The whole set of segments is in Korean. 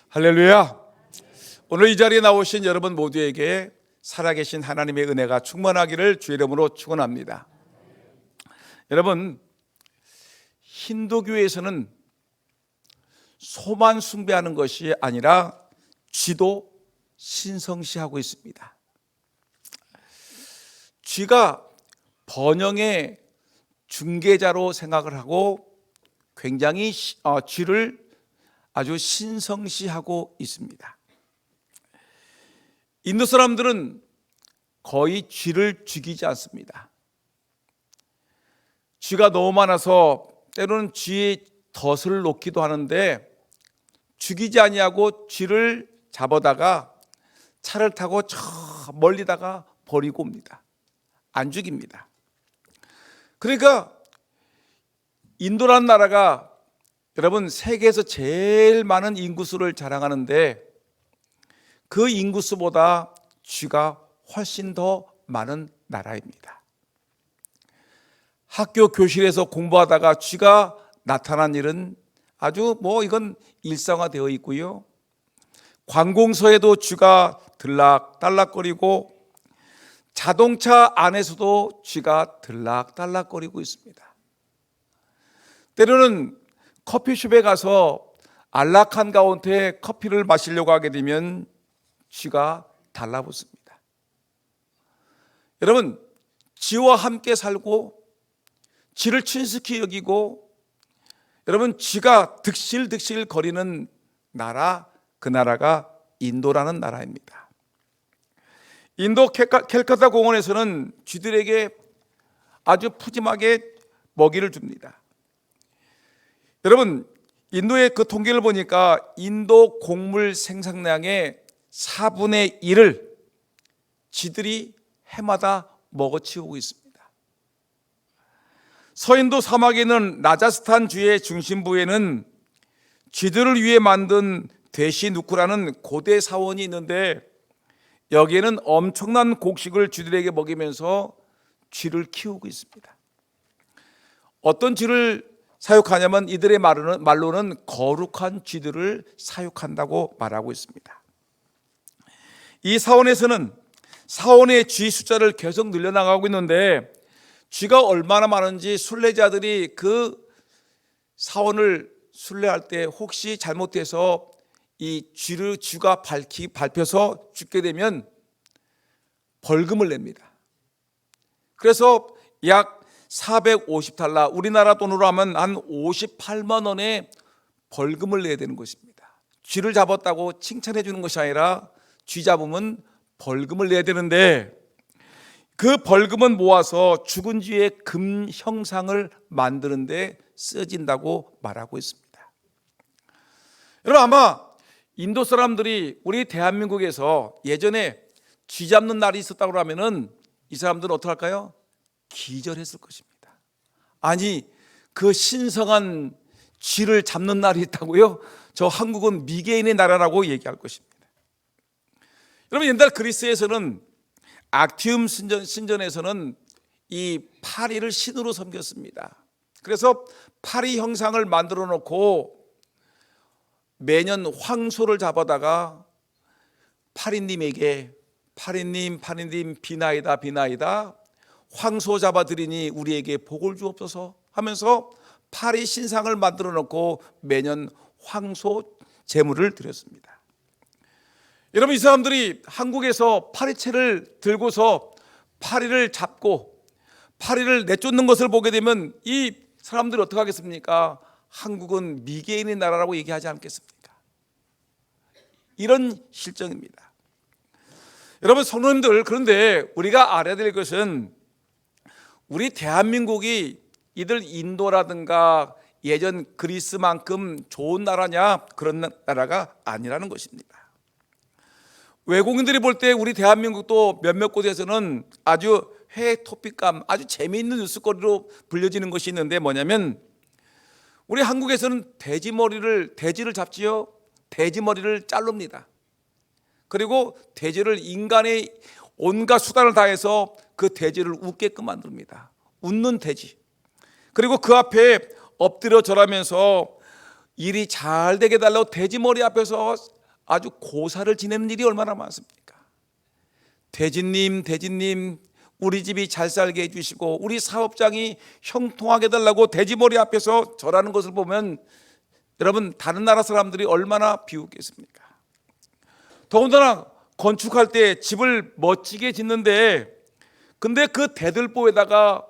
할렐루야. 오늘 이 자리에 나오신 여러분 모두에게 살아계신 하나님의 은혜가 충만하기를 주의 이름으로 축원합니다. 여러분, 힌두교에서는 소만 숭배하는 것이 아니라 쥐도 신성시하고 있습니다. 쥐가 번영의 중개자로 생각을 하고 굉장히 쥐를 아주 신성시하고 있습니다. 인도 사람들은 거의 쥐를 죽이지 않습니다. 쥐가 너무 많아서 때로는 쥐의 덫을 놓기도 하는데 죽이지 아니하고 쥐를 잡아다가 차를 타고 저 멀리다가 버리고 옵니다. 안 죽입니다. 그러니까 인도라는 나라가 여러분 세계에서 제일 많은 인구수를 자랑하는데 그 인구수보다 쥐가 훨씬 더 많은 나라입니다. 학교 교실에서 공부하다가 쥐가 나타난 일은 아주 이건 일상화되어 있고요. 관공서에도 쥐가 들락달락거리고 자동차 안에서도 쥐가 들락달락거리고 있습니다. 때로는 커피숍에 가서 안락한 가운데 커피를 마시려고 하게 되면 쥐가 달라붙습니다. 여러분, 쥐와 함께 살고 쥐를 친숙히 여기고 여러분 쥐가 득실득실 거리는 나라, 그 나라가 인도라는 나라입니다. 인도 캘커타 공원에서는 쥐들에게 아주 푸짐하게 먹이를 줍니다. 여러분, 인도의 그 통계를 보니까 인도 곡물 생산량의 4분의 1을 쥐들이 해마다 먹어치우고 있습니다. 서인도 사막에 있는 라자스탄 주의 중심부에는 쥐들을 위해 만든 데시누크라는 고대 사원이 있는데 여기에는 엄청난 곡식을 쥐들에게 먹이면서 쥐를 키우고 있습니다. 어떤 쥐를 사육하냐면 이들의 말로는 거룩한 쥐들을 사육한다고 말하고 있습니다. 이 사원에서는 사원의 쥐 숫자를 계속 늘려나가고 있는데 쥐가 얼마나 많은지 순례자들이 그 사원을 순례할 때 혹시 잘못해서 이 쥐가 밟혀서 죽게 되면 벌금을 냅니다. 그래서 약 450달러, 우리나라 돈으로 하면 한 58만 원의 벌금을 내야 되는 것입니다. 쥐를 잡았다고 칭찬해 주는 것이 아니라 쥐 잡으면 벌금을 내야 되는데 그 벌금은 모아서 죽은 쥐의 금 형상을 만드는 데 쓰여진다고 말하고 있습니다. 여러분, 아마 인도 사람들이 우리 대한민국에서 예전에 쥐 잡는 날이 있었다고 하면은 이 사람들은 어떻게 할까요? 기절했을 것입니다. 아니, 그 신성한 쥐를 잡는 날이 있다고요? 저 한국은 미개인의 나라라고 얘기할 것입니다. 여러분, 옛날 그리스에서는 악티움 신전에서는 이 파리를 신으로 섬겼습니다. 그래서 파리 형상을 만들어 놓고 매년 황소를 잡아다가 파리님에게 파리님 비나이다 황소 잡아드리니 우리에게 복을 주옵소서 하면서 파리 신상을 만들어 놓고 매년 황소 제물을 드렸습니다. 여러분, 이 사람들이 한국에서 파리채를 들고서 파리를 잡고 파리를 내쫓는 것을 보게 되면 이 사람들이 어떻게 하겠습니까? 한국은 미개인의 나라라고 얘기하지 않겠습니까? 이런 실정입니다. 여러분 성도님들, 그런데 우리가 알아야 될 것은 우리 대한민국이 이들 인도라든가 예전 그리스만큼 좋은 나라냐, 그런 나라가 아니라는 것입니다. 외국인들이 볼 때 우리 대한민국도 몇몇 곳에서는 아주 회 토픽감, 아주 재미있는 뉴스거리로 불려지는 것이 있는데 뭐냐면 우리 한국에서는 돼지를 잡지요. 돼지머리를 자릅니다. 그리고 돼지를 인간의 온갖 수단을 다해서 그 돼지를 웃게끔 만듭니다. 웃는 돼지. 그리고 그 앞에 엎드려 절하면서 일이 잘 되게 달라고 돼지 머리 앞에서 아주 고사를 지내는 일이 얼마나 많습니까? 대진님 우리 집이 잘 살게 해주시고 우리 사업장이 형통하게 해달라고 돼지머리 앞에서 절하는 것을 보면 여러분, 다른 나라 사람들이 얼마나 비웃겠습니까? 더군다나 건축할 때 집을 멋지게 짓는데, 근데 그 대들보에다가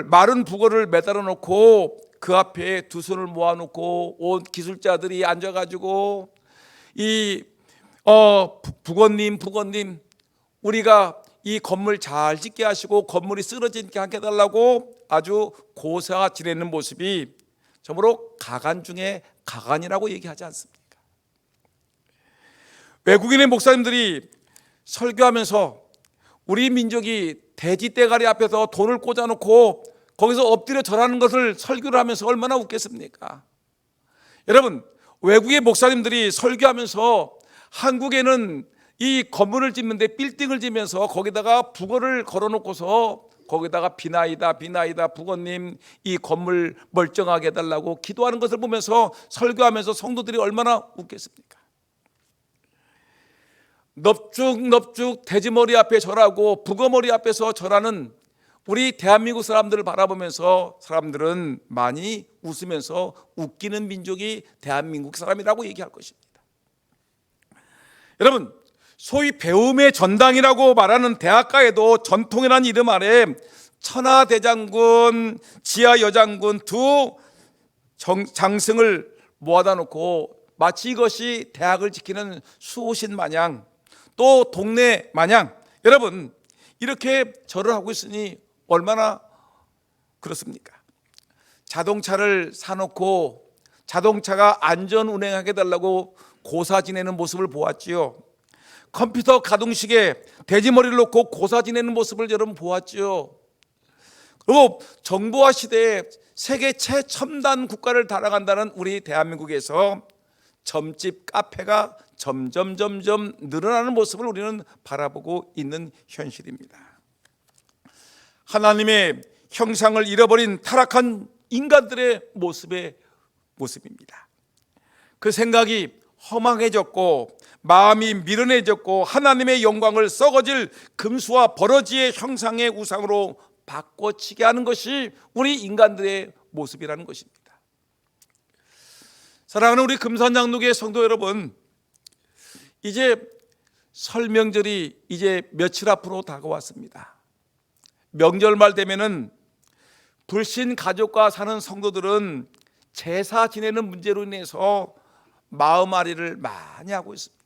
마른 북어를 매달아 놓고 그 앞에 두 손을 모아놓고 온 기술자들이 앉아가지고 북어님 우리가 이 건물 잘 짓게 하시고 건물이 쓰러지지 않게 해달라고 아주 고사 지내는 모습이 정말로 가관 중에 가관이라고 얘기하지 않습니까? 외국인의 목사님들이 설교하면서 우리 민족이 돼지떼가리 앞에서 돈을 꽂아놓고 거기서 엎드려 절하는 것을 설교를 하면서 얼마나 웃겠습니까? 여러분, 외국의 목사님들이 설교하면서 한국에는 이 건물을 짓는데 빌딩을 지면서 거기다가 북어를 걸어놓고서 거기다가 비나이다 북어님 이 건물 멀쩡하게 해달라고 기도하는 것을 보면서 설교하면서 성도들이 얼마나 웃겠습니까? 넙죽 돼지머리 앞에 절하고 북어머리 앞에서 절하는 우리 대한민국 사람들을 바라보면서 사람들은 많이 웃으면서 웃기는 민족이 대한민국 사람이라고 얘기할 것입니다. 여러분, 소위 배움의 전당이라고 말하는 대학가에도 전통이라는 이름 아래 천하대장군, 지하여장군 두 장승을 모아다 놓고 마치 이것이 대학을 지키는 수호신 마냥, 또 동네 마냥 여러분 이렇게 절을 하고 있으니 얼마나 그렇습니까? 자동차를 사놓고 자동차가 안전 운행하게 해달라고 고사 지내는 모습을 보았지요. 컴퓨터 가동식에 돼지머리를 놓고 고사 지내는 모습을 여러분 보았지요. 그리고 정보화 시대에 세계 최첨단 국가를 달아간다는 우리 대한민국에서 점집 카페가 점점 늘어나는 모습을 우리는 바라보고 있는 현실입니다. 하나님의 형상을 잃어버린 타락한 인간들의 모습입니다. 그 생각이 허망해졌고 마음이 미련해졌고 하나님의 영광을 썩어질 금수와 버러지의 형상의 우상으로 바꿔치게 하는 것이 우리 인간들의 모습이라는 것입니다. 사랑하는 우리 금산장로교회 성도 여러분, 이제 설명절이 이제 며칠 앞으로 다가왔습니다. 명절말 되면은 불신 가족과 사는 성도들은 제사 지내는 문제로 인해서 마음앓이를 많이 하고 있습니다.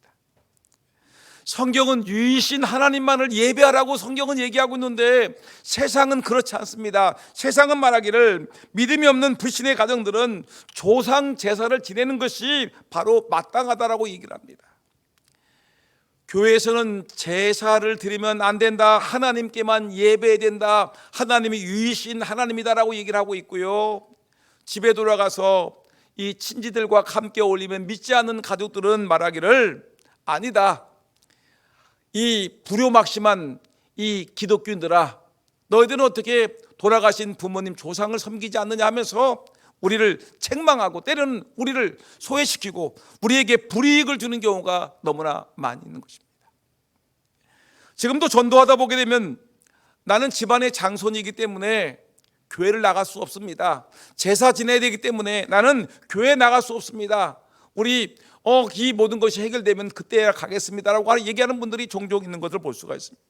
성경은 유일신 하나님만을 예배하라고 성경은 얘기하고 있는데 세상은 그렇지 않습니다. 세상은 말하기를 믿음이 없는 불신의 가정들은 조상 제사를 지내는 것이 바로 마땅하다라고 얘기를 합니다. 교회에서는 제사를 드리면 안 된다, 하나님께만 예배해야 된다, 하나님이 유일신 하나님이다라고 얘기를 하고 있고요. 집에 돌아가서 이 친지들과 함께 어울리면 믿지 않는 가족들은 말하기를 아니다, 이 불효막심한 이 기독교인들아, 너희들은 어떻게 돌아가신 부모님 조상을 섬기지 않느냐 하면서 우리를 책망하고 때로는 우리를 소외시키고 우리에게 불이익을 주는 경우가 너무나 많이 있는 것입니다. 지금도 전도하다 보게 되면 나는 집안의 장손이기 때문에 교회를 나갈 수 없습니다. 제사 지내야 되기 때문에 나는 교회 나갈 수 없습니다. 우리 이 모든 것이 해결되면 그때야 가겠습니다라고 얘기하는 분들이 종종 있는 것을 볼 수가 있습니다.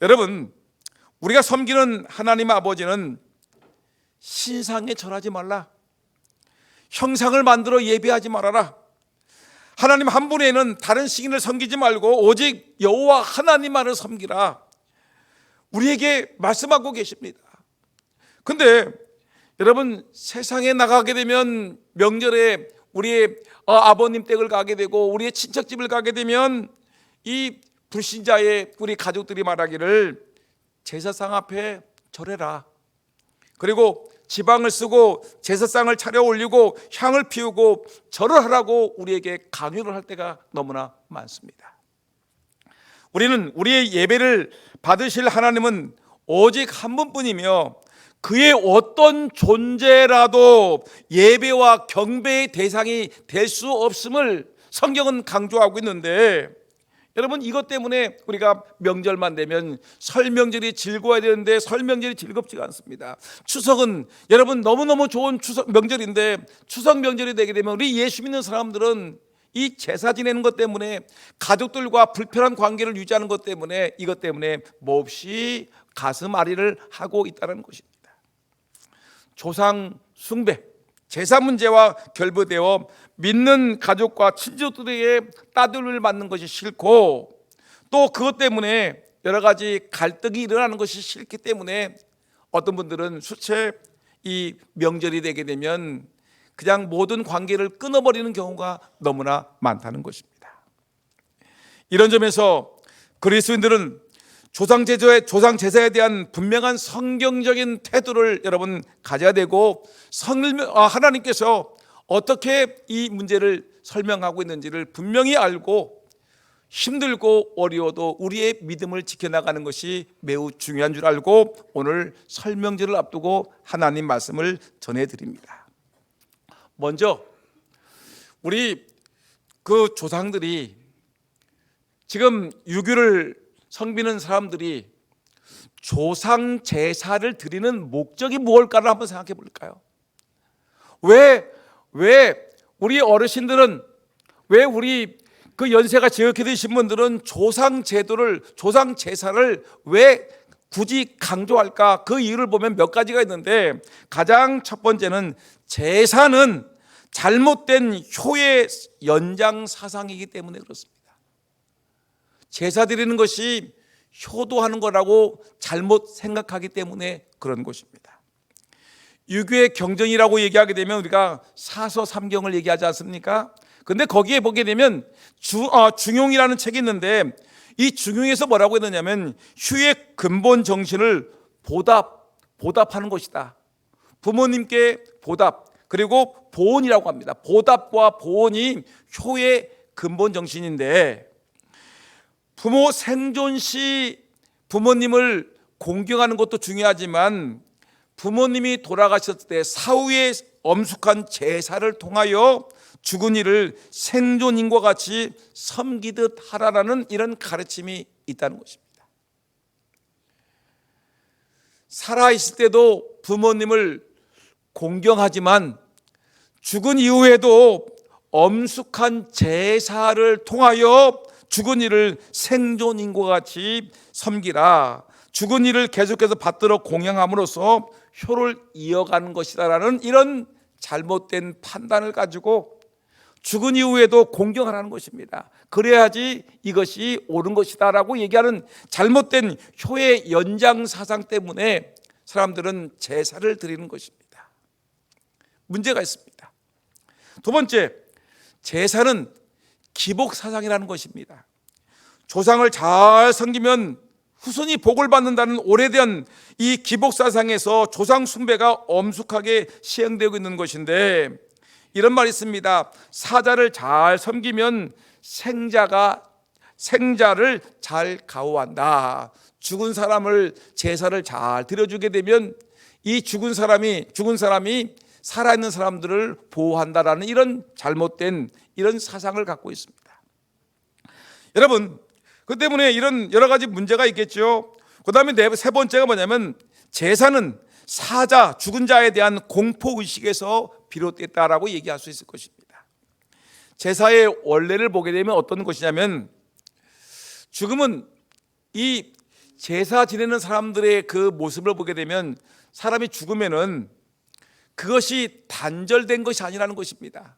여러분, 우리가 섬기는 하나님 아버지는 신상에 절하지 말라, 형상을 만들어 예배하지 말아라, 하나님 한 분에는 다른 신을 섬기지 말고 오직 여호와 하나님만을 섬기라, 우리에게 말씀하고 계십니다. 근데 여러분, 세상에 나가게 되면 명절에 우리의 아버님 댁을 가게 되고 우리의 친척집을 가게 되면 이 불신자의 우리 가족들이 말하기를 제사상 앞에 절해라, 그리고 지방을 쓰고 제사상을 차려 올리고 향을 피우고 절을 하라고 우리에게 강요를 할 때가 너무나 많습니다. 우리는 우리의 예배를 받으실 하나님은 오직 한 분뿐이며 그의 어떤 존재라도 예배와 경배의 대상이 될 수 없음을 성경은 강조하고 있는데, 여러분 이것 때문에 우리가 명절만 되면 설 명절이 즐거워야 되는데 설 명절이 즐겁지가 않습니다. 추석은 여러분 너무너무 좋은 추석 명절인데, 추석 명절이 되게 되면 우리 예수 믿는 사람들은 이 제사 지내는 것 때문에, 가족들과 불편한 관계를 유지하는 것 때문에, 이것 때문에 몹시 가슴 아리를 하고 있다는 것입니다. 조상 숭배, 제사 문제와 결부되어 믿는 가족과 친족들에게 따돌림을 받는 것이 싫고, 또 그것 때문에 여러 가지 갈등이 일어나는 것이 싫기 때문에 어떤 분들은 수채 이 명절이 되게 되면 그냥 모든 관계를 끊어버리는 경우가 너무나 많다는 것입니다. 이런 점에서 그리스도인들은 조상 제사에 대한 분명한 성경적인 태도를 여러분 가져야 되고, 하나님께서 어떻게 이 문제를 설명하고 있는지를 분명히 알고 힘들고 어려워도 우리의 믿음을 지켜나가는 것이 매우 중요한 줄 알고 오늘 설명절을 앞두고 하나님 말씀을 전해드립니다. 먼저 우리 그 조상들이, 지금 유교를 섬기는 사람들이 조상 제사를 드리는 목적이 무엇일까를 한번 생각해 볼까요? 왜 우리 어르신들은, 왜 우리 그 연세가 지극히 되신 분들은 조상 제사를 왜 굳이 강조할까? 그 이유를 보면 몇 가지가 있는데, 가장 첫 번째는 제사는 잘못된 효의 연장 사상이기 때문에 그렇습니다. 제사 드리는 것이 효도하는 거라고 잘못 생각하기 때문에 그런 것입니다. 유교의 경전이라고 얘기하게 되면 우리가 사서 삼경을 얘기하지 않습니까? 근데 거기에 보게 되면 중용이라는 책이 있는데, 이 중용에서 뭐라고 했느냐면 효의 근본 정신을 보답하는 것이다. 부모님께 보답, 그리고 보온이라고 합니다. 보답과 보온이 효의 근본 정신인데, 부모 생존 시 부모님을 공경하는 것도 중요하지만 부모님이 돌아가셨을 때 사후에 엄숙한 제사를 통하여 죽은 이를 생존인과 같이 섬기듯 하라라는 이런 가르침이 있다는 것입니다. 살아있을 때도 부모님을 공경하지만 죽은 이후에도 엄숙한 제사를 통하여 죽은 이를 생존인과 같이 섬기라. 죽은 이를 계속해서 받들어 공양함으로써 효를 이어가는 것이다라는 이런 잘못된 판단을 가지고 죽은 이후에도 공경하라는 것입니다. 그래야지 이것이 옳은 것이다라고 얘기하는 잘못된 효의 연장 사상 때문에 사람들은 제사를 드리는 것입니다. 문제가 있습니다. 두 번째, 제사는 기복 사상이라는 것입니다. 조상을 잘 섬기면 후손이 복을 받는다는 오래된 이 기복 사상에서 조상 숭배가 엄숙하게 시행되고 있는 것인데, 이런 말이 있습니다. 사자를 잘 섬기면 생자를 잘 가호한다. 죽은 사람을 제사를 잘 드려주게 되면 이 죽은 사람이 살아있는 사람들을 보호한다라는 이런 잘못된 이런 사상을 갖고 있습니다. 여러분, 그 때문에 이런 여러 가지 문제가 있겠죠. 그 다음에 세 번째가 뭐냐면, 제사는 죽은 자에 대한 공포의식에서 비롯됐다라고 얘기할 수 있을 것입니다. 제사의 원래를 보게 되면 어떤 것이냐면, 죽음은 이 제사 지내는 사람들의 그 모습을 보게 되면 사람이 죽으면은 그것이 단절된 것이 아니라는 것입니다.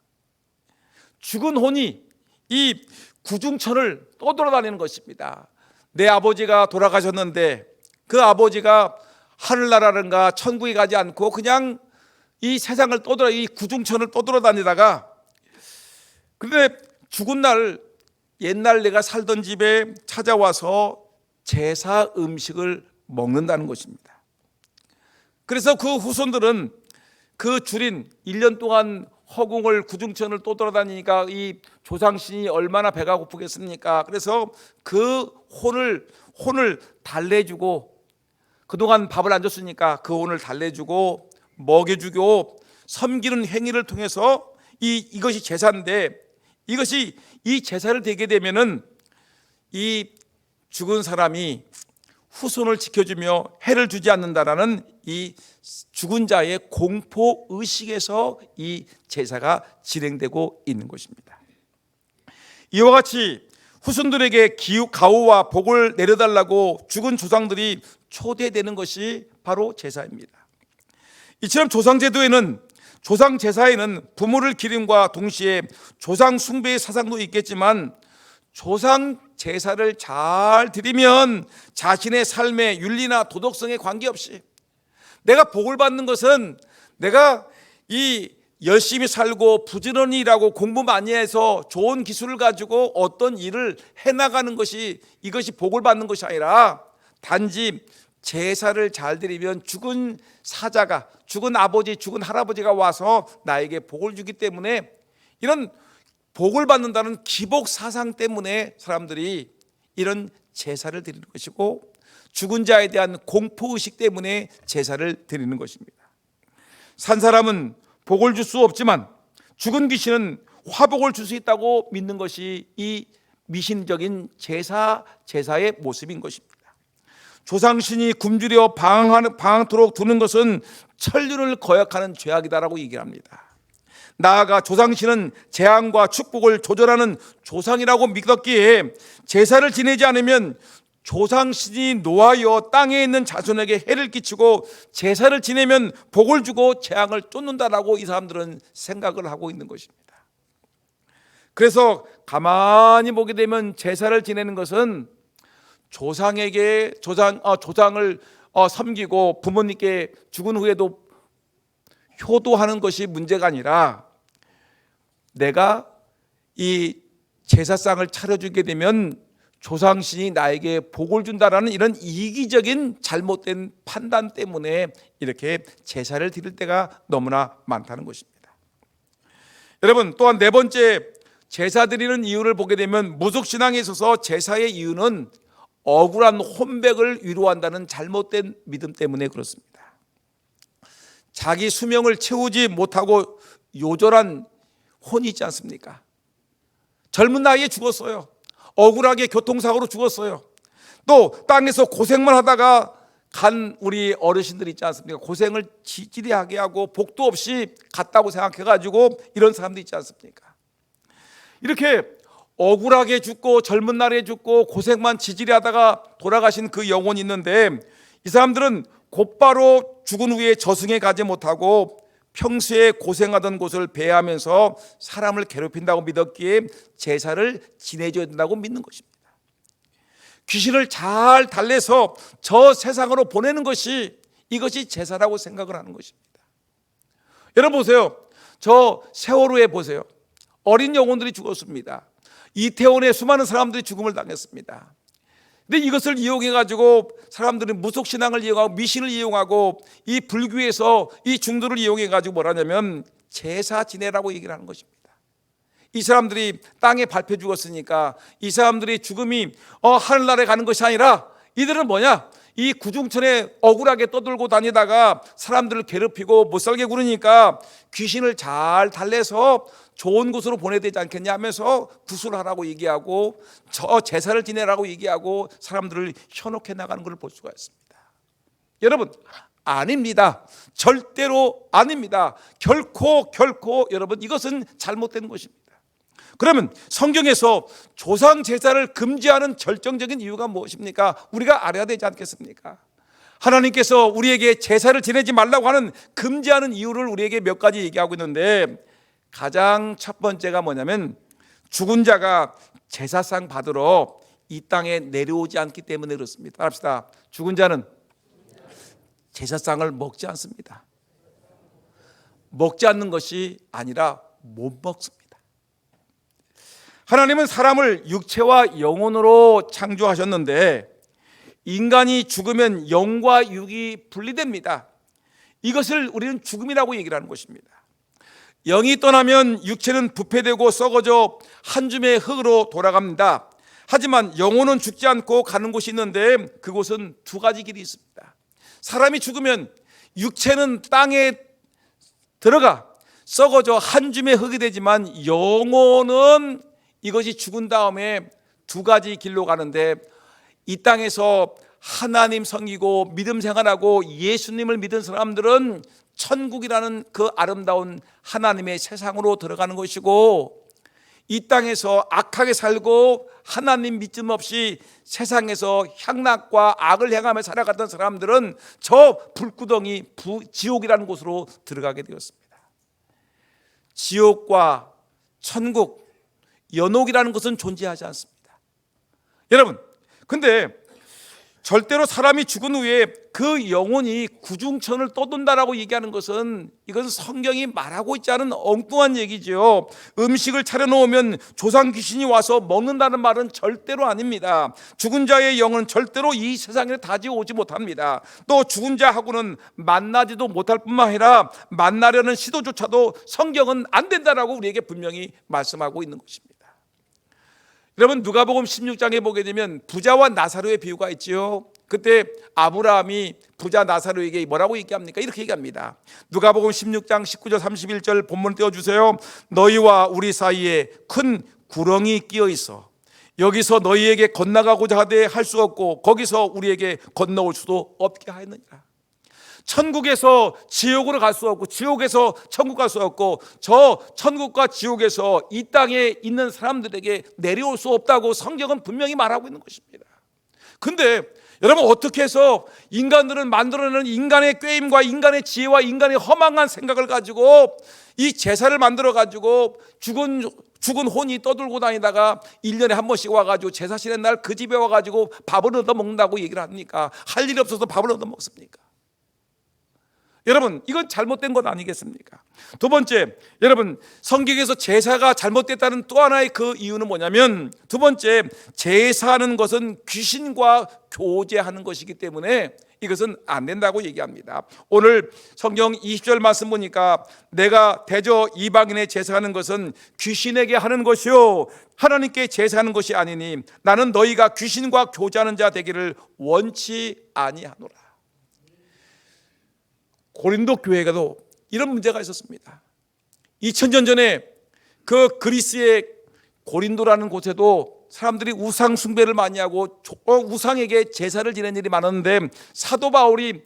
죽은 혼이 이 구중천을 떠돌아다니는 것입니다. 내 아버지가 돌아가셨는데 그 아버지가 하늘나라든가 천국에 가지 않고 그냥 이 세상을 이 구중천을 떠돌아다니다가, 근데 죽은 날 옛날 내가 살던 집에 찾아와서 제사 음식을 먹는다는 것입니다. 그래서 그 후손들은 그 줄인 1년 동안 허공을 구중천을 떠돌아다니니까 이 조상신이 얼마나 배가 고프겠습니까? 그래서 그 혼을 달래주고, 그동안 밥을 안 줬으니까 그 혼을 달래주고 먹여주고 섬기는 행위를 통해서 이것이 제사인데, 이것이 이 제사를 드리게 되면은 이 죽은 사람이 후손을 지켜주며 해를 주지 않는다라는 이 죽은 자의 공포 의식에서 이 제사가 진행되고 있는 것입니다. 이와 같이 후손들에게 가호와 복을 내려달라고 죽은 조상들이 초대되는 것이 바로 제사입니다. 이처럼 조상제도에는, 조상제사에는 부모를 기림과 동시에 조상 숭배의 사상도 있겠지만, 조상 제사를 잘 드리면 자신의 삶의 윤리나 도덕성에 관계없이 내가 복을 받는 것은 내가 이 열심히 살고 부지런히 일하고 공부 많이 해서 좋은 기술을 가지고 어떤 일을 해나가는 것이, 이것이 복을 받는 것이 아니라 단지 제사를 잘 드리면 죽은 사자가, 죽은 아버지, 죽은 할아버지가 와서 나에게 복을 주기 때문에, 이런 복을 받는다는 기복 사상 때문에 사람들이 이런 제사를 드리는 것이고, 죽은 자에 대한 공포의식 때문에 제사를 드리는 것입니다. 산 사람은 복을 줄 수 없지만 죽은 귀신은 화복을 줄 수 있다고 믿는 것이 이 미신적인 제사의 모습인 것입니다. 조상신이 굶주려 방황토록 두는 것은 천륜을 거역하는 죄악이다라고 얘기를 합니다. 나아가 조상신은 재앙과 축복을 조절하는 조상이라고 믿었기에 제사를 지내지 않으면 조상신이 노하여 땅에 있는 자손에게 해를 끼치고 제사를 지내면 복을 주고 재앙을 쫓는다라고 이 사람들은 생각을 하고 있는 것입니다. 그래서 가만히 보게 되면 제사를 지내는 것은 조상에게 조상을 섬기고 부모님께 죽은 후에도 효도하는 것이 문제가 아니라, 내가 이 제사상을 차려주게 되면 조상신이 나에게 복을 준다라는 이런 이기적인 잘못된 판단 때문에 이렇게 제사를 드릴 때가 너무나 많다는 것입니다. 여러분, 또한 네 번째, 제사 드리는 이유를 보게 되면 무속신앙에 있어서 제사의 이유는 억울한 혼백을 위로한다는 잘못된 믿음 때문에 그렇습니다. 자기 수명을 채우지 못하고 요절한 혼이 있지 않습니까? 젊은 나이에 죽었어요. 억울하게 교통사고로 죽었어요. 또 땅에서 고생만 하다가 간 우리 어르신들 있지 않습니까? 고생을 지지리하게 하고 복도 없이 갔다고 생각해가지고 이런 사람도 있지 않습니까? 이렇게 억울하게 죽고 젊은 날에 죽고 고생만 지지리하다가 돌아가신 그 영혼이 있는데, 이 사람들은 곧바로 죽은 후에 저승에 가지 못하고 평소에 고생하던 곳을 배회하면서 사람을 괴롭힌다고 믿었기에 제사를 지내줘야 된다고 믿는 것입니다. 귀신을 잘 달래서 저 세상으로 보내는 것이, 이것이 제사라고 생각을 하는 것입니다. 여러분 보세요. 저 세월호에 보세요. 어린 영혼들이 죽었습니다. 이태원에 수많은 사람들이 죽음을 당했습니다. 근데 이것을 이용해 가지고 사람들은 무속신앙을 이용하고 미신을 이용하고 이 불교에서 이 중도를 이용해 가지고 뭐라냐면 제사 지내라고 얘기를 하는 것입니다. 이 사람들이 땅에 밟혀 죽었으니까 이 사람들이 죽음이 하늘나라에 가는 것이 아니라, 이들은 뭐냐, 이 구중천에 억울하게 떠들고 다니다가 사람들을 괴롭히고 못살게 구르니까 귀신을 잘 달래서 좋은 곳으로 보내야 되지 않겠냐 하면서 구술하라고 얘기하고 저 제사를 지내라고 얘기하고 사람들을 현혹해 나가는 것을 볼 수가 있습니다. 여러분, 아닙니다. 절대로 아닙니다. 결코 여러분, 이것은 잘못된 것입니다. 그러면 성경에서 조상 제사를 금지하는 절정적인 이유가 무엇입니까? 우리가 알아야 되지 않겠습니까? 하나님께서 우리에게 제사를 지내지 말라고 하는 금지하는 이유를 우리에게 몇 가지 얘기하고 있는데, 가장 첫 번째가 뭐냐면 죽은 자가 제사상 받으러 이 땅에 내려오지 않기 때문에 그렇습니다. 합시다. 죽은 자는 제사상을 먹지 않습니다. 먹지 않는 것이 아니라 못 먹습니다. 하나님은 사람을 육체와 영혼으로 창조하셨는데 인간이 죽으면 영과 육이 분리됩니다. 이것을 우리는 죽음이라고 얘기를 하는 것입니다. 영이 떠나면 육체는 부패되고 썩어져 한 줌의 흙으로 돌아갑니다. 하지만 영혼은 죽지 않고 가는 곳이 있는데 그곳은 두 가지 길이 있습니다. 사람이 죽으면 육체는 땅에 들어가 썩어져 한 줌의 흙이 되지만 영혼은 이것이 죽은 다음에 두 가지 길로 가는데, 이 땅에서 하나님 섬기고 믿음 생활하고 예수님을 믿은 사람들은 천국이라는 그 아름다운 하나님의 세상으로 들어가는 것이고, 이 땅에서 악하게 살고 하나님 믿음 없이 세상에서 향락과 악을 향하며 살아갔던 사람들은 저 불구덩이 지옥이라는 곳으로 들어가게 되었습니다. 지옥과 천국, 연옥이라는 것은 존재하지 않습니다. 여러분, 근데 절대로 사람이 죽은 후에 그 영혼이 구중천을 떠돈다라고 얘기하는 것은, 이것은 성경이 말하고 있지 않은 엉뚱한 얘기죠. 음식을 차려놓으면 조상 귀신이 와서 먹는다는 말은 절대로 아닙니다. 죽은 자의 영은 절대로 이 세상에 다시 오지 못합니다. 또 죽은 자하고는 만나지도 못할 뿐만 아니라 만나려는 시도조차도 성경은 안 된다라고 우리에게 분명히 말씀하고 있는 것입니다. 여러분, 누가복음 16장에 보게 되면 부자와 나사로의 비유가 있지요. 그때 아브라함이 부자 나사로에게 뭐라고 얘기합니까? 이렇게 얘기합니다. 누가복음 16장 19절 31절 본문 띄워주세요. 너희와 우리 사이에 큰 구렁이 끼어 있어 여기서 너희에게 건너가고자 하되 할 수 없고 거기서 우리에게 건너올 수도 없게 하였느니라. 천국에서 지옥으로 갈 수 없고 지옥에서 천국 갈 수 없고 저 천국과 지옥에서 이 땅에 있는 사람들에게 내려올 수 없다고 성경은 분명히 말하고 있는 것입니다. 근데 여러분, 어떻게 해서 인간들은 만들어내는 인간의 꾀임과 인간의 지혜와 인간의 허망한 생각을 가지고 이 제사를 만들어 가지고 죽은 혼이 떠들고 다니다가 1년에 한 번씩 와가지고 제사 지낸 날 그 집에 와가지고 밥을 얻어 먹는다고 얘기를 합니까? 할 일이 없어서 밥을 얻어 먹습니까? 여러분, 이건 잘못된 것 아니겠습니까? 두 번째, 여러분, 성경에서 제사가 잘못됐다는 또 하나의 그 이유는 뭐냐면, 두 번째, 제사하는 것은 귀신과 교제하는 것이기 때문에 이것은 안 된다고 얘기합니다. 오늘 성경 20절 말씀 보니까 내가 대저 이방인의 제사하는 것은 귀신에게 하는 것이요 하나님께 제사하는 것이 아니니 나는 너희가 귀신과 교제하는 자 되기를 원치 아니하노라. 고린도 교회가도 이런 문제가 있었습니다. 2000년 전에 그 그리스의 고린도라는 곳에도 사람들이 우상 숭배를 많이 하고 우상에게 제사를 지내는 일이 많았는데, 사도 바울이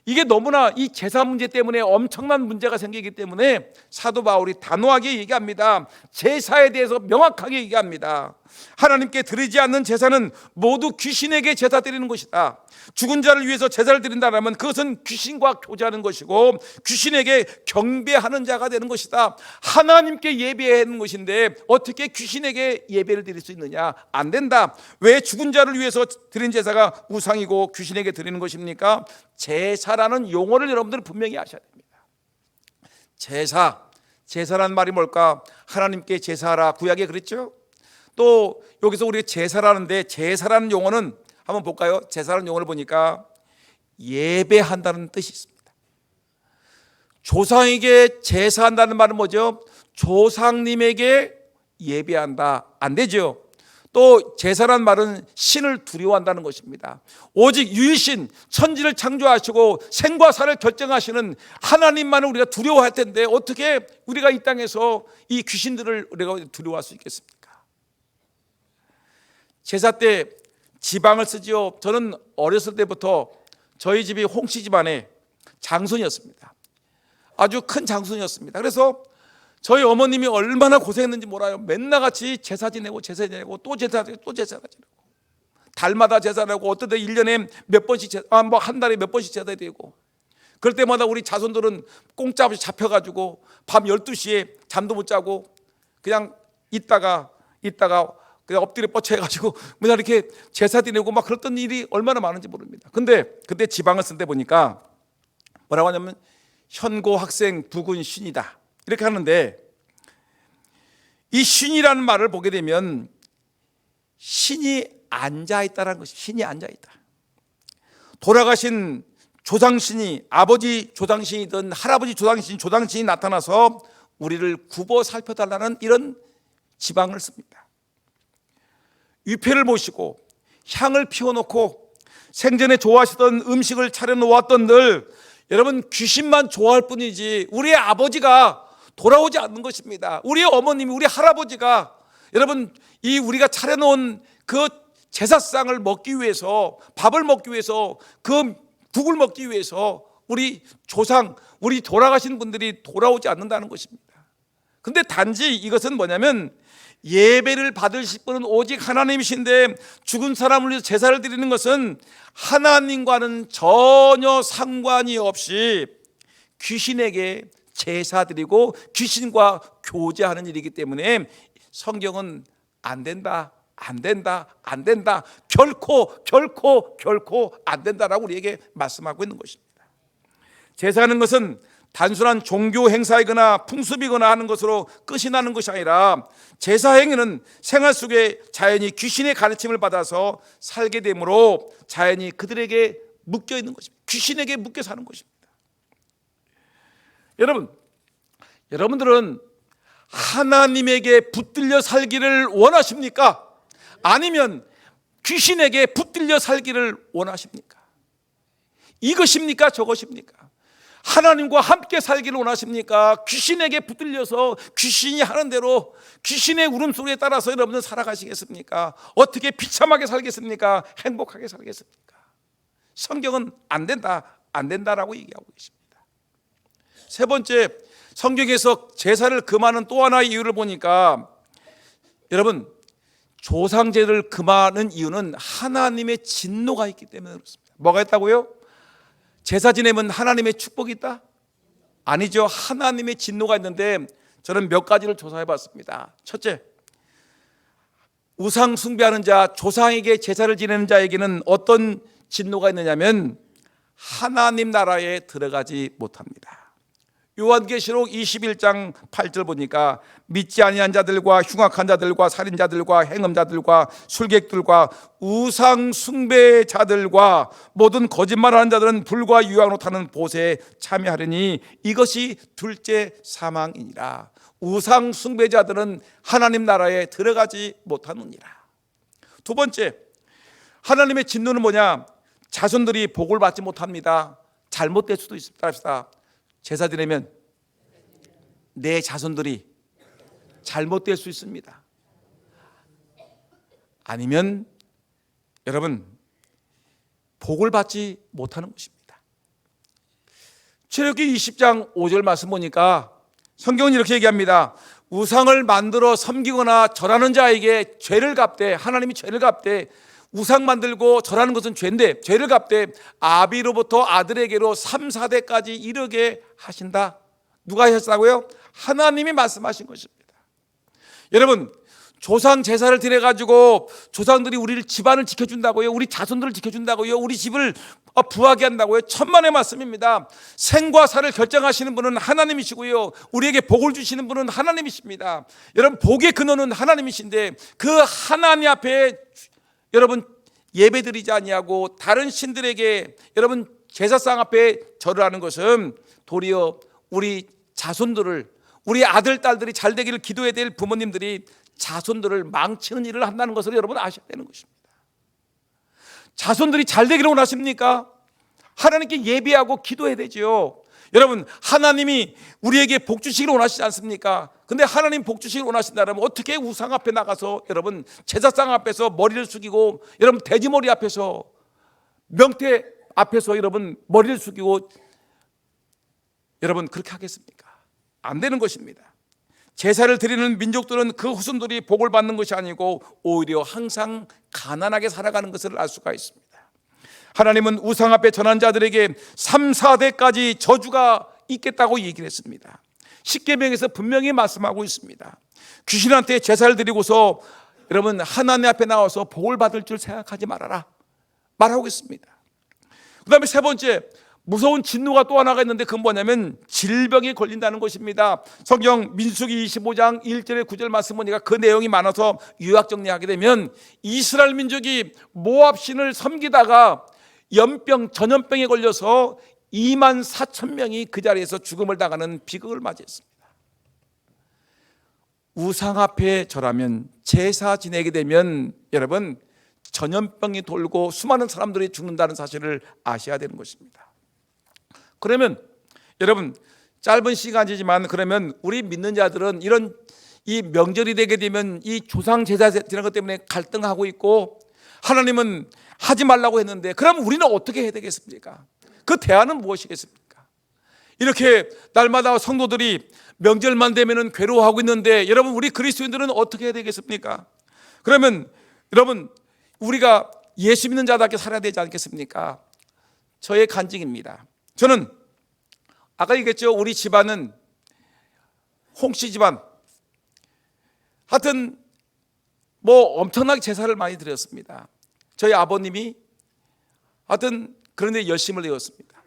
이게 너무나 이 제사 문제 때문에 엄청난 문제가 생기기 때문에 사도 바울이 단호하게 얘기합니다. 제사에 대해서 명확하게 얘기합니다. 하나님께 드리지 않는 제사는 모두 귀신에게 제사 드리는 것이다. 죽은 자를 위해서 제사를 드린다면 그것은 귀신과 교제하는 것이고 귀신에게 경배하는 자가 되는 것이다. 하나님께 예배하는 것인데 어떻게 귀신에게 예배를 드릴 수 있느냐? 안 된다. 왜 죽은 자를 위해서 드린 제사가 우상이고 귀신에게 드리는 것입니까? 제사라는 용어를 여러분들은 분명히 아셔야 됩니다. 제사란 말이 뭘까? 하나님께 제사하라, 구약에 그랬죠. 또 여기서 우리가 제사라는데, 제사라는 용어는 한번 볼까요? 제사라는 용어를 보니까 예배한다는 뜻이 있습니다. 조상에게 제사한다는 말은 뭐죠? 조상님에게 예배한다. 안 되죠. 또 제사란 말은 신을 두려워한다는 것입니다. 오직 유일신, 천지를 창조하시고 생과 사를 결정하시는 하나님만을 우리가 두려워할 텐데 어떻게 우리가 이 땅에서 이 귀신들을 우리가 두려워할 수 있겠습니까? 제사 때 지방을 쓰지요. 저는 어렸을 때부터 저희 집이 홍씨 집안의 장손이었습니다. 아주 큰 장손이었습니다. 그래서 저희 어머님이 얼마나 고생했는지 몰라요. 맨날 같이 제사 지내고 또 제사 지내고 달마다 제사 지내고 어떤 때 1년에 몇 번씩 한 달에 몇 번씩 제사 되고, 그럴 때마다 우리 자손들은 꼼짝없이 잡혀가지고 밤 12시에 잠도 못 자고 그냥 있다가 그냥 엎드려 뻗쳐가지고 맨날 이렇게 제사 지내고 막 그랬던 일이 얼마나 많은지 모릅니다. 근데 그때 지방을 쓴 데 보니까 뭐라고 하냐면 현고 학생 부군 신이다 이렇게 하는데, 이 신이라는 말을 보게 되면 신이 앉아있다라는 것이, 신이 앉아있다. 돌아가신 조상신이, 아버지 조상신이든 할아버지 조상신이 나타나서 우리를 굽어 살펴달라는 이런 지방을 씁니다. 위패를 모시고 향을 피워놓고 생전에 좋아하시던 음식을 차려놓았던 늘, 여러분 귀신만 좋아할 뿐이지 우리의 아버지가 돌아오지 않는 것입니다. 우리 어머님이, 우리 할아버지가 여러분 이 우리가 차려놓은 그 제사상을 먹기 위해서, 밥을 먹기 위해서, 그 국을 먹기 위해서 우리 조상, 우리 돌아가신 분들이 돌아오지 않는다는 것입니다. 근데 단지 이것은 뭐냐면 예배를 받으실 분은 오직 하나님이신데 죽은 사람을 위해서 제사를 드리는 것은 하나님과는 전혀 상관이 없이 귀신에게 제사 드리고 귀신과 교제하는 일이기 때문에 성경은 안 된다, 안 된다, 안 된다, 결코 안 된다라고 우리에게 말씀하고 있는 것입니다. 제사하는 것은 단순한 종교 행사이거나 풍습이거나 하는 것으로 끝이 나는 것이 아니라 제사 행위는 생활 속에 자연히 귀신의 가르침을 받아서 살게 되므로 자연히 그들에게 묶여 있는 것입니다. 귀신에게 묶여 사는 것입니다. 여러분들은 하나님에게 붙들려 살기를 원하십니까? 아니면 귀신에게 붙들려 살기를 원하십니까? 이것입니까? 저것입니까? 하나님과 함께 살기를 원하십니까? 귀신에게 붙들려서 귀신이 하는 대로 귀신의 울음소리에 따라서 여러분들 살아가시겠습니까? 어떻게 비참하게 살겠습니까? 행복하게 살겠습니까? 성경은 안 된다, 안 된다라고 얘기하고 계십니다. 세 번째, 성경에서 제사를 금하는 또 하나의 이유를 보니까 여러분 조상제를 금하는 이유는 하나님의 진노가 있기 때문에 그렇습니다. 뭐가 있다고요? 제사 지내면 하나님의 축복이 있다? 아니죠. 하나님의 진노가 있는데 저는 몇 가지를 조사해 봤습니다. 첫째, 우상 숭배하는 자, 조상에게 제사를 지내는 자에게는 어떤 진노가 있느냐면 하나님 나라에 들어가지 못합니다. 요한계시록 21장 8절 보니까 믿지 아니한 자들과 흉악한 자들과 살인자들과 행음자들과 술객들과 우상 숭배자들과 모든 거짓말하는 자들은 불과 유황으로 타는 보세에 참여하려니 이것이 둘째 사망이니라. 우상 숭배자들은 하나님 나라에 들어가지 못하느니라. 두 번째, 하나님의 진노는 뭐냐? 자손들이 복을 받지 못합니다. 잘못될 수도 있습니다. 합시다. 제사 지내면 내 자손들이 잘못될 수 있습니다. 아니면 여러분 복을 받지 못하는 것입니다. 출애굽기 20장 5절 말씀 보니까 성경은 이렇게 얘기합니다. 우상을 만들어 섬기거나 절하는 자에게 죄를 갚되, 하나님이 죄를 갚되, 우상 만들고 절하는 것은 죄인데 죄를 갚되 아비로부터 아들에게로 3, 4대까지 이르게 하신다. 누가 하셨다고요? 하나님이 말씀하신 것입니다. 여러분 조상 제사를 드려 가지고 조상들이 우리를 집안을 지켜준다고요? 우리 자손들을 지켜준다고요? 우리 집을 부하게 한다고요? 천만의 말씀입니다. 생과 사를 결정하시는 분은 하나님이시고요, 우리에게 복을 주시는 분은 하나님이십니다. 여러분 복의 근원은 하나님이신데 그 하나님 앞에 여러분 예배드리지 아니하고 다른 신들에게 여러분 제사상 앞에 절을 하는 것은 도리어 우리 자손들을, 우리 아들 딸들이 잘 되기를 기도해야 될 부모님들이 자손들을 망치는 일을 한다는 것을 여러분 아셔야 되는 것입니다. 자손들이 잘 되기를 원하십니까? 하나님께 예배하고 기도해야 되죠. 여러분 하나님이 우리에게 복 주시기를 원하시지 않습니까? 근데 하나님 복 주시기를 원하신다면 어떻게 우상 앞에 나가서 여러분 제사상 앞에서 머리를 숙이고, 여러분 돼지머리 앞에서, 명태 앞에서 여러분 머리를 숙이고 여러분 그렇게 하겠습니까? 안 되는 것입니다. 제사를 드리는 민족들은 그 후손들이 복을 받는 것이 아니고 오히려 항상 가난하게 살아가는 것을 알 수가 있습니다. 하나님은 우상 앞에 전한 자들에게 3, 4대까지 저주가 있겠다고 얘기를 했습니다. 십계명에서 분명히 말씀하고 있습니다. 귀신한테 제사를 드리고서 여러분 하나님 앞에 나와서 복을 받을 줄 생각하지 말아라 말하고 있습니다. 그 다음에 세 번째, 무서운 진노가 또 하나가 있는데 그건 뭐냐면 질병에 걸린다는 것입니다. 성경 민수기 25장 1절에 9절 말씀 보니까 그 내용이 많아서 요약 정리하게 되면 이스라엘 민족이 모압 신을 섬기다가 연병, 전염병에 걸려서 24,000명이 그 자리에서 죽음을 당하는 비극을 맞이했습니다. 우상 앞에 절하면, 제사 지내게 되면 여러분 전염병이 돌고 수많은 사람들이 죽는다는 사실을 아셔야 되는 것입니다. 그러면 여러분 짧은 시간이지만 그러면 우리 믿는 자들은 이런 이 명절이 되게 되면 이 조상 제사 드리는 것 때문에 갈등하고 있고, 하나님은 하지 말라고 했는데 그럼 우리는 어떻게 해야 되겠습니까? 그 대안은 무엇이겠습니까? 이렇게 날마다 성도들이 명절만 되면은 괴로워하고 있는데, 여러분 우리 그리스도인들은 어떻게 해야 되겠습니까? 그러면 여러분 우리가 예수 믿는 자답게 살아야 되지 않겠습니까? 저의 간증입니다. 저는 아까 얘기했죠. 우리 집안은 홍씨 집안, 하여튼 뭐 엄청나게 제사를 많이 드렸습니다. 저희 아버님이 하여튼 그런데 열심을 내었습니다.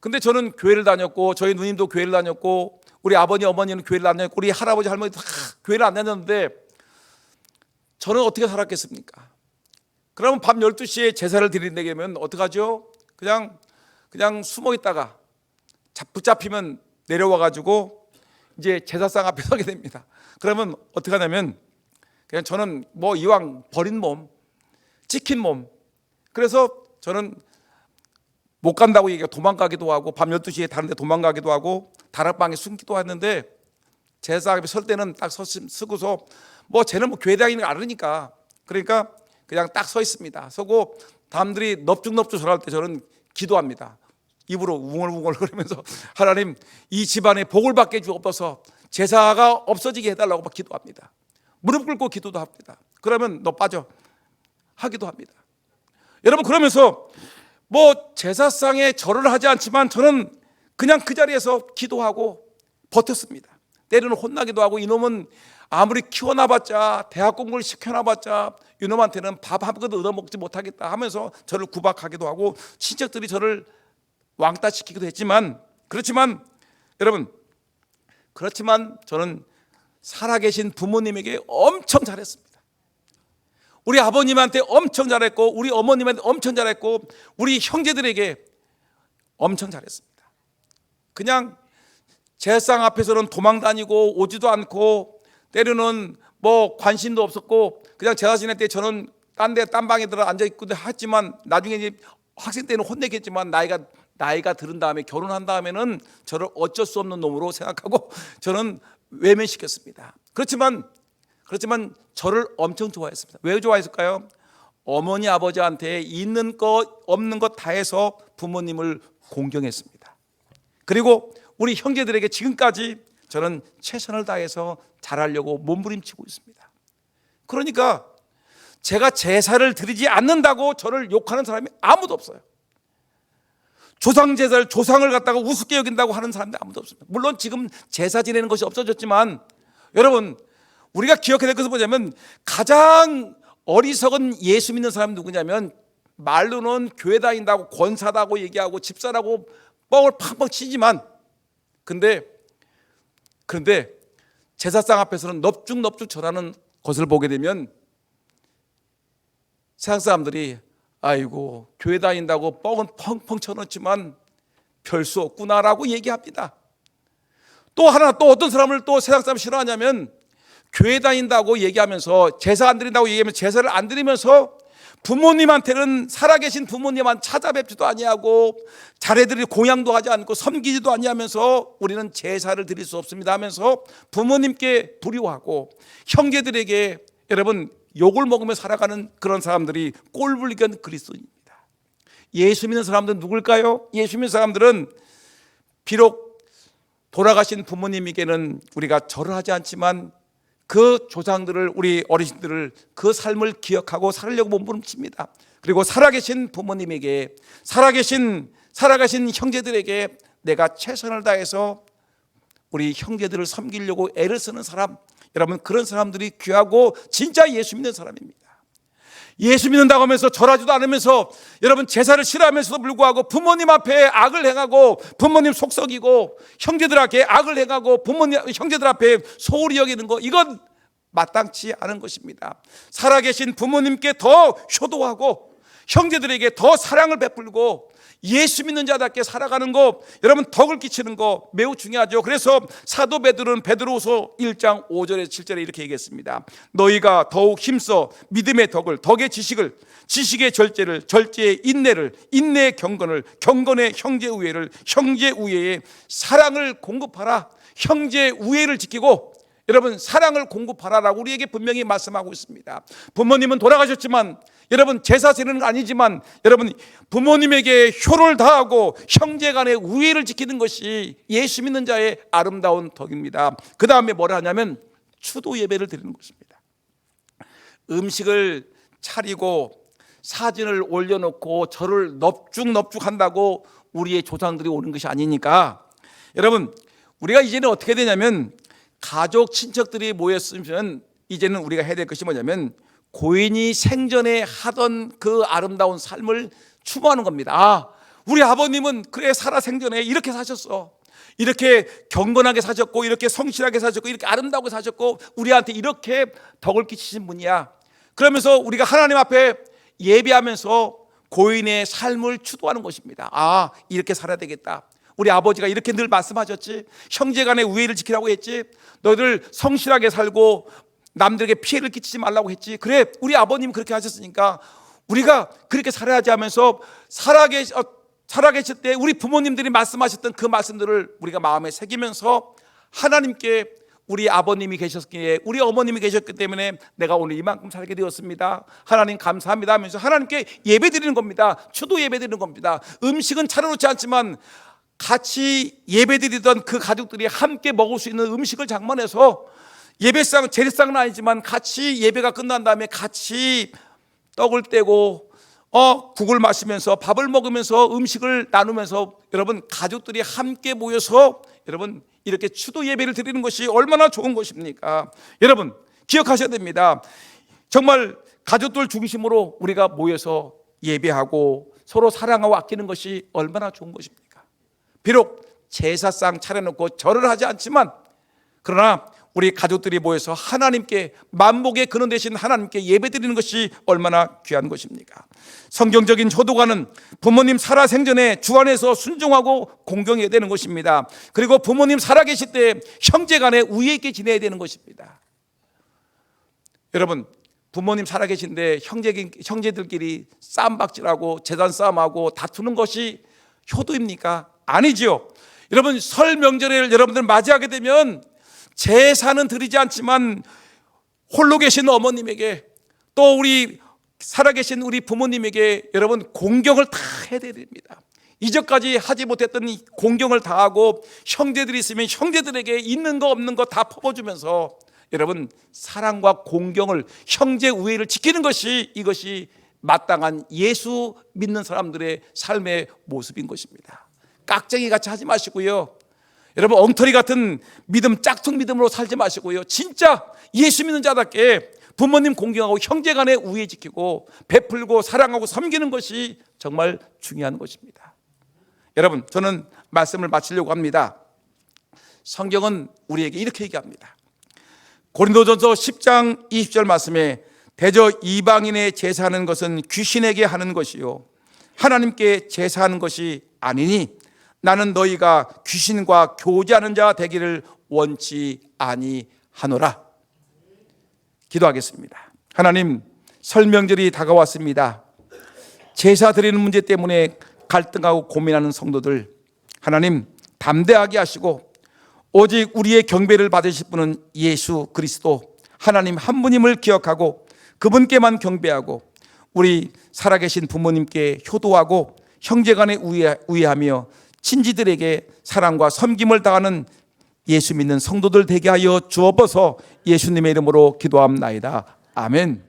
근데 저는 교회를 다녔고, 저희 누님도 교회를 다녔고, 우리 아버님 어머니는 교회를 다녔고, 우리 할아버지 할머니 다 교회를 안 다녔는데 저는 어떻게 살았겠습니까? 그러면 밤 12시에 제사를 드린다게 하면 어떡하죠? 그냥 숨어 있다가 붙잡히면 내려와 가지고 이제 제사상 앞에 서게 됩니다. 그러면 어떻게 하냐면 그냥 저는 뭐 이왕 버린 몸, 찍힌 몸, 그래서 저는 못 간다고 얘기하고 도망가기도 하고, 밤 12시에 다른 데 도망가기도 하고, 다락방에 숨기도 하는데, 제사 앞에 설 때는 딱 서고서 뭐 쟤는 뭐 교회 다니는 거 알으니까, 그러니까 그냥 딱 서 있습니다. 서고 남들이 넙죽넙죽 절할 때 저는 기도합니다. 입으로 웅얼웅얼 그러면서 하나님 이 집안에 복을 받게 주옵소서, 제사가 없어지게 해달라고 막 기도합니다. 무릎 꿇고 기도도 합니다. 그러면 너 빠져 하기도 합니다. 여러분 그러면서 뭐 제사상에 절을 하지 않지만 저는 그냥 그 자리에서 기도하고 버텼습니다. 때로는 혼나기도 하고, 이놈은 아무리 키워놔봤자, 대학 공부를 시켜놔봤자 이놈한테는 밥 한 그릇 얻어먹지 못하겠다 하면서 저를 구박하기도 하고, 친척들이 저를 왕따시키기도 했지만, 그렇지만 저는 살아계신 부모님에게 엄청 잘했습니다. 우리 아버님한테 엄청 잘했고, 우리 어머님한테 엄청 잘했고, 우리 형제들에게 엄청 잘했습니다. 그냥 제사상 앞에서는 도망 다니고 오지도 않고, 때로는 뭐 관심도 없었고, 그냥 제사 지낼 때 저는 딴 방에 들어 앉아 있기도 했지만, 나중에 이제 학생 때는 혼내겠지만 나이가 들은 다음에 결혼한 다음에는 저를 어쩔 수 없는 놈으로 생각하고 저는 외면시켰습니다. 그렇지만 저를 엄청 좋아했습니다. 왜 좋아했을까요? 어머니 아버지한테 있는 것 없는 것 다 해서 부모님을 공경했습니다. 그리고 우리 형제들에게 지금까지 저는 최선을 다해서 잘하려고 몸부림치고 있습니다. 그러니까 제가 제사를 드리지 않는다고 저를 욕하는 사람이 아무도 없어요. 조상을 갖다가 우습게 여긴다고 하는 사람도 아무도 없습니다. 물론 지금 제사 지내는 것이 없어졌지만, 여러분 우리가 기억해야 될 것은 뭐냐면, 가장 어리석은 예수 믿는 사람이 누구냐면, 말로는 교회 다닌다고 권사다고 얘기하고 집사라고 뻥을 팡팡 치지만, 그런데 제사상 앞에서는 넙죽넙죽 절하는 것을 보게 되면 세상 사람들이 아이고 교회 다닌다고 뻥은 펑펑 쳐놓지만 별 수 없구나라고 얘기합니다. 또 어떤 사람을 또 세상 사람 싫어하냐면, 교회 다닌다고 얘기하면서 제사 안 드린다고 얘기하면 제사를 안 드리면서 부모님한테는, 살아계신 부모님한테 찾아뵙지도 아니하고 자례들이 공양도 하지 않고 섬기지도 아니하면서 우리는 제사를 드릴 수 없습니다 하면서 부모님께 불효하고, 형제들에게 여러분 욕을 먹으며 살아가는 그런 사람들이 꼴불견 그리스도인입니다. 예수 믿는 사람들은 누굴까요? 예수 믿는 사람들은 비록 돌아가신 부모님에게는 우리가 절을 하지 않지만 그 조상들을, 우리 어르신들을, 그 삶을 기억하고 살려고 몸부림칩니다. 그리고 살아계신 부모님에게, 살아계신 형제들에게 내가 최선을 다해서 우리 형제들을 섬기려고 애를 쓰는 사람, 여러분 그런 사람들이 귀하고 진짜 예수 믿는 사람입니다. 예수 믿는다고 하면서 절하지도 않으면서, 여러분 제사를 싫어하면서도 불구하고 부모님 앞에 악을 행하고 부모님 속썩이고 형제들에게 악을 행하고 형제들 앞에 소홀히 여기는 거, 이건 마땅치 않은 것입니다. 살아계신 부모님께 더 효도하고 형제들에게 더 사랑을 베풀고 예수 믿는 자답게 살아가는 거, 여러분 덕을 끼치는 거 매우 중요하죠. 그래서 사도 베드로는 베드로후서 1장 5절에서 7절에 이렇게 얘기했습니다. 너희가 더욱 힘써 믿음의 덕을, 덕의 지식을, 지식의 절제를, 절제의 인내를, 인내의 경건을, 경건의 형제 우애를, 형제 우애의 사랑을 공급하라. 형제 우애를 지키고 여러분 사랑을 공급하라라고 우리에게 분명히 말씀하고 있습니다. 부모님은 돌아가셨지만 여러분 제사 지내는 건 아니지만 여러분 부모님에게 효를 다하고 형제 간의 우애를 지키는 것이 예수 믿는 자의 아름다운 덕입니다. 그 다음에 뭐라 하냐면 추도 예배를 드리는 것입니다. 음식을 차리고 사진을 올려놓고 절을 넙죽넙죽한다고 우리의 조상들이 오는 것이 아니니까 여러분 우리가 이제는 어떻게 되냐면 가족 친척들이 모였으면 이제는 우리가 해야 될 것이 뭐냐면 고인이 생전에 하던 그 아름다운 삶을 추모하는 겁니다. 아, 우리 아버님은 그래 살아 생전에 이렇게 사셨어. 이렇게 경건하게 사셨고 이렇게 성실하게 사셨고 이렇게 아름다우게 사셨고 우리한테 이렇게 덕을 끼치신 분이야. 그러면서 우리가 하나님 앞에 예배하면서 고인의 삶을 추도하는 것입니다. 아, 이렇게 살아야 되겠다. 우리 아버지가 이렇게 늘 말씀하셨지. 형제간의 우애를 지키라고 했지. 너희들 성실하게 살고 남들에게 피해를 끼치지 말라고 했지. 그래, 우리 아버님 그렇게 하셨으니까 우리가 그렇게 살아야지 하면서 살아계실 때 우리 부모님들이 말씀하셨던 그 말씀들을 우리가 마음에 새기면서 하나님께 우리 아버님이 계셨기에 우리 어머님이 계셨기 때문에 내가 오늘 이만큼 살게 되었습니다. 하나님 감사합니다 하면서 하나님께 예배드리는 겁니다. 추도 예배드리는 겁니다. 음식은 차려놓지 않지만 같이 예배드리던 그 가족들이 함께 먹을 수 있는 음식을 장만해서 예배상, 재래상은 아니지만 같이 예배가 끝난 다음에 같이 떡을 떼고 국을 마시면서 밥을 먹으면서 음식을 나누면서 여러분 가족들이 함께 모여서 여러분 이렇게 추도 예배를 드리는 것이 얼마나 좋은 것입니까? 여러분 기억하셔야 됩니다. 정말 가족들 중심으로 우리가 모여서 예배하고 서로 사랑하고 아끼는 것이 얼마나 좋은 것입니까? 비록 제사상 차려놓고 절을 하지 않지만 그러나 우리 가족들이 모여서 하나님께 만복의 근원 되신 하나님께 예배드리는 것이 얼마나 귀한 것입니까? 성경적인 효도가는 부모님 살아생전에 주 안에서 순종하고 공경해야 되는 것입니다. 그리고 부모님 살아계실 때 형제간에 우애 있게 지내야 되는 것입니다. 여러분 부모님 살아계신데 형제들끼리 싸움박질하고 재산 싸움하고 다투는 것이 효도입니까? 아니죠. 여러분 설 명절을 여러분들 맞이하게 되면 제사는 드리지 않지만 홀로 계신 어머님에게 또 우리 살아계신 우리 부모님에게 여러분 공경을 다 해야 됩니다. 이전까지 하지 못했던 공경을 다 하고 형제들이 있으면 형제들에게 있는 거 없는 거 다 퍼부어주면서 여러분 사랑과 공경을 형제 우애를 지키는 것이 이것이 마땅한 예수 믿는 사람들의 삶의 모습인 것입니다. 깍쟁이 같이 하지 마시고요. 여러분 엉터리 같은 믿음, 짝퉁 믿음으로 살지 마시고요. 진짜 예수 믿는 자답게 부모님 공경하고 형제간의 우애 지키고 베풀고 사랑하고 섬기는 것이 정말 중요한 것입니다. 여러분 저는 말씀을 마치려고 합니다. 성경은 우리에게 이렇게 얘기합니다. 고린도전서 10장 20절 말씀에 대저 이방인의 제사하는 것은 귀신에게 하는 것이요 하나님께 제사하는 것이 아니니 나는 너희가 귀신과 교제하는 자 되기를 원치 아니하노라. 기도하겠습니다. 하나님 설 명절이 다가왔습니다. 제사 드리는 문제 때문에 갈등하고 고민하는 성도들 하나님 담대하게 하시고 오직 우리의 경배를 받으실 분은 예수 그리스도 하나님 한 분임을 기억하고 그분께만 경배하고 우리 살아계신 부모님께 효도하고 형제간에 우애하며 친지들에게 사랑과 섬김을 다하는 예수 믿는 성도들 되게 하여 주옵소서. 예수님의 이름으로 기도합나이다. 아멘.